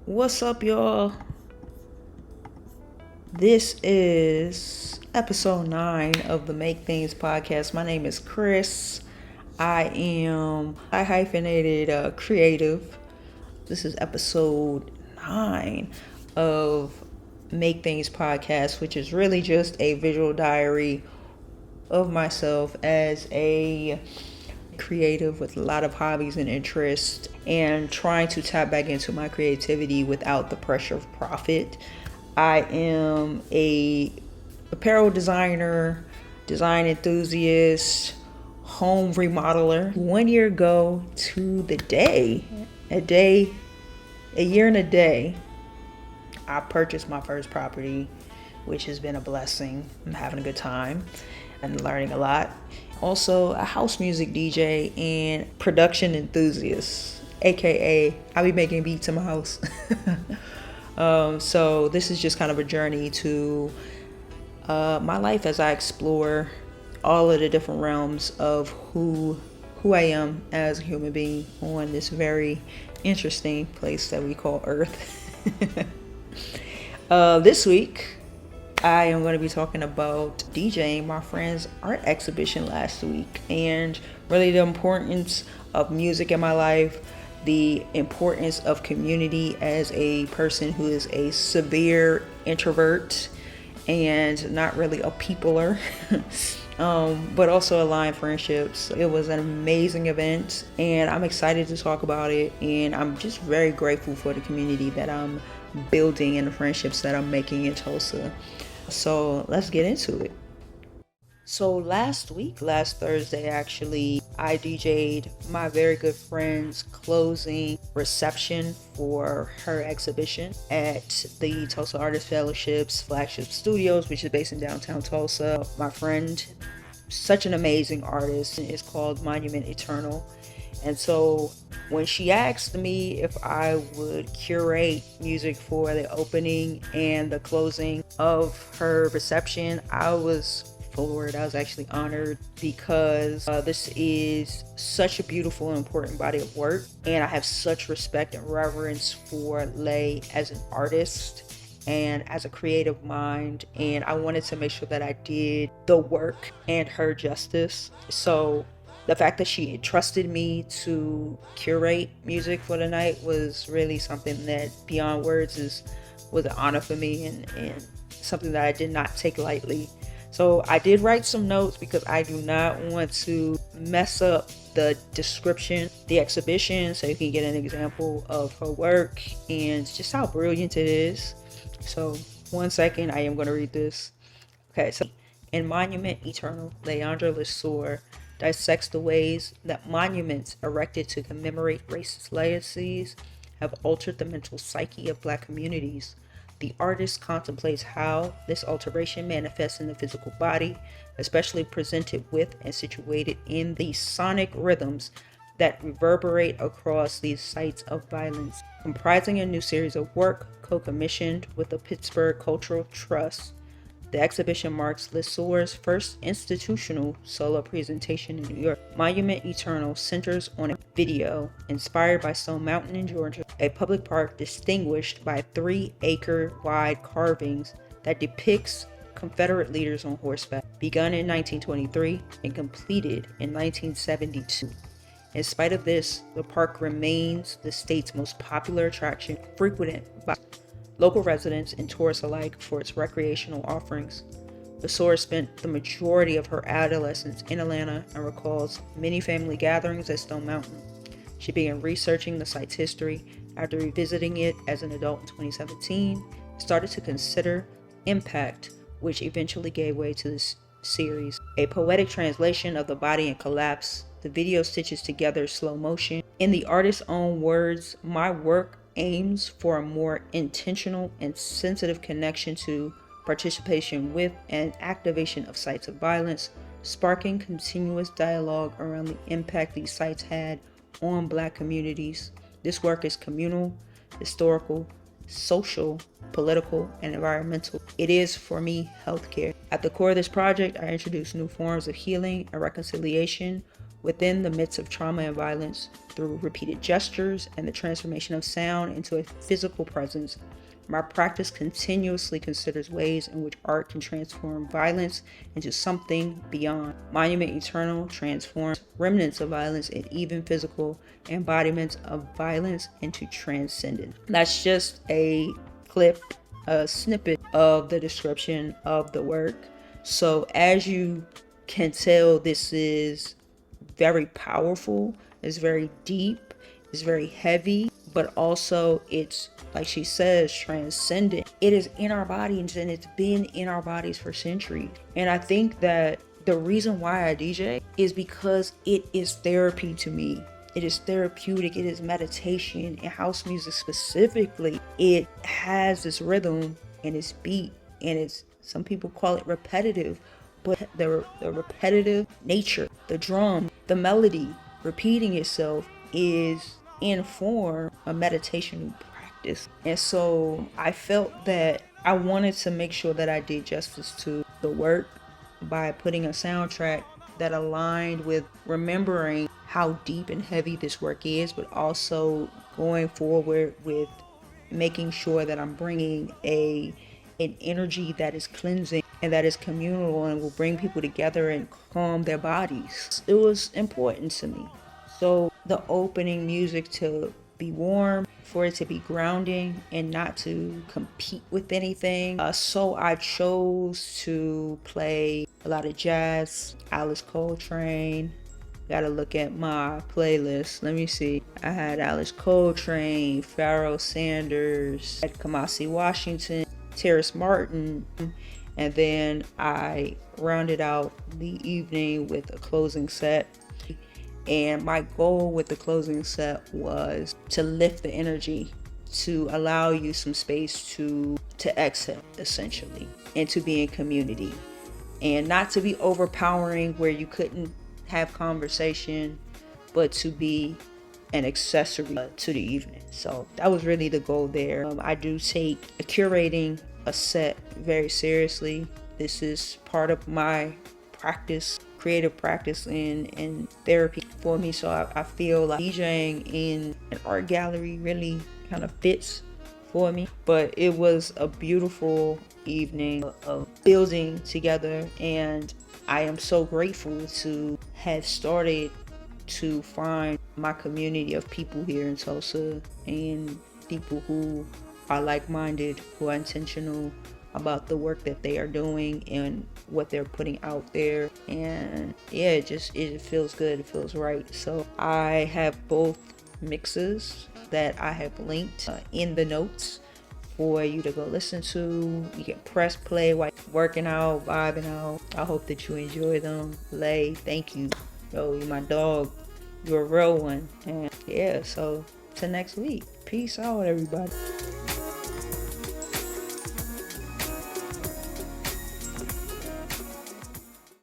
What's up, y'all? This is episode 9 of the Make Things podcast. My name is Chris. I hyphenated creative. This is episode 9 of Make Things podcast, which is really just a visual diary of myself as a creative with a lot of hobbies and interests, and trying to tap back into my creativity without the pressure of profit. I am a apparel designer, design enthusiast, home remodeler. 1 year ago to the day, a year and a day, I purchased my first property, which has been a blessing. I'm having a good time and learning a lot. Also a house music DJ and production enthusiast, aka I be making beats in my house. So this is just kind of a journey to my life as I explore all of the different realms of who I am as a human being on this very interesting place that we call Earth. This week I am going to be talking about DJing, my friend's art exhibition last week, and really the importance of music in my life, the importance of community as a person who is a severe introvert and not really a peopler, but also aligned friendships. It was an amazing event, and I'm excited to talk about it, and I'm just very grateful for the community that I'm building and the friendships that I'm making in Tulsa. So let's get into it. So last Thursday actually, I DJed my very good friend's closing reception for her exhibition at the Tulsa Artist Fellowship's Flagship Studios, which is based in downtown Tulsa. My friend, such an amazing artist, is called Monument Eternal. And so when she asked me if I would curate music for the opening and the closing of her reception, I was floored. I was actually honored because this is such a beautiful and important body of work. And I have such respect and reverence for Lay as an artist and as a creative mind. And I wanted to make sure that I did the work and her justice. So the fact that she entrusted me to curate music for the night was really something that, beyond words, was an honor for me, and something that I did not take lightly. So I did write some notes because I do not want to mess up the description, the exhibition, so you can get an example of her work and just how brilliant it is. So 1 second, I am going to read this. Okay, so in Monument Eternal, Le'Andra Leseur dissects the ways that monuments erected to commemorate racist legacies have altered the mental psyche of Black communities. The artist contemplates how this alteration manifests in the physical body, especially presented with and situated in the sonic rhythms that reverberate across these sites of violence. Comprising a new series of work co-commissioned with the Pittsburgh Cultural Trust, the exhibition marks Leseur's first institutional solo presentation in New York. Monument Eternal centers on a video inspired by Stone Mountain in Georgia, a public park distinguished by 3-acre-wide carvings that depicts Confederate leaders on horseback, begun in 1923 and completed in 1972. In spite of this, the park remains the state's most popular attraction, frequented by local residents and tourists alike for its recreational offerings. Leseur spent the majority of her adolescence in Atlanta and recalls many family gatherings at Stone Mountain. She began researching the site's history after revisiting it as an adult in 2017, started to consider impact, which eventually gave way to this series. A poetic translation of the body and collapse, the video stitches together slow motion. In the artist's own words, my work aims for a more intentional and sensitive connection to, participation with, and activation of sites of violence, sparking continuous dialogue around the impact these sites had on Black communities. This work is communal, historical, social, political, and environmental. It is, for me, healthcare. At the core of this project, I introduce new forms of healing and reconciliation within the midst of trauma and violence through repeated gestures and the transformation of sound into a physical presence. My practice continuously considers ways in which art can transform violence into something beyond. Monument Eternal transforms remnants of violence and even physical embodiments of violence into transcendent. That's just a clip, a snippet of the description of the work. So as you can tell, this is very powerful, it's very deep, it's very heavy, but also it's, like she says, transcendent. It is in our bodies, and it's been in our bodies for centuries. And I think that the reason why I DJ is because it is therapy to me. It is therapeutic, it is meditation, and house music specifically. It has this rhythm and its beat, and it's, some people call it repetitive, but the repetitive nature, the drum, the melody, repeating itself is in form a meditation practice. And so I felt that I wanted to make sure that I did justice to the work by putting a soundtrack that aligned with remembering how deep and heavy this work is, but also going forward with making sure that I'm bringing an energy that is cleansing and that is communal and will bring people together and calm their bodies. It was important to me. So the opening music to be warm, for it to be grounding and not to compete with anything. So I chose to play a lot of jazz, Alice Coltrane. Gotta look at my playlist. Let me see. I had Alice Coltrane, Pharoah Sanders, Kamasi Washington, Terrace Martin, and then I rounded out the evening with a closing set. And my goal with the closing set was to lift the energy, to allow you some space to exhale, essentially, and to be in community, and not to be overpowering where you couldn't have conversation, but to be an accessory to the evening. So that was really the goal there. I do take curating a set very seriously. This is part of my practice, creative practice in therapy for me. So I feel like DJing in an art gallery really kind of fits for me. But it was a beautiful evening of building together, and I am so grateful to have started to find my community of people here in Tulsa, and people who are like-minded, who are intentional about the work that they are doing and what they're putting out there. And yeah, it feels good, it feels right. So I have both mixes that I have linked in the notes for you to go listen to. You can press play while working out, vibing out. I hope that you enjoy them. Lay, thank you. Yo, you're my dog. You're a real one. And yeah, so till next week. Peace out, everybody.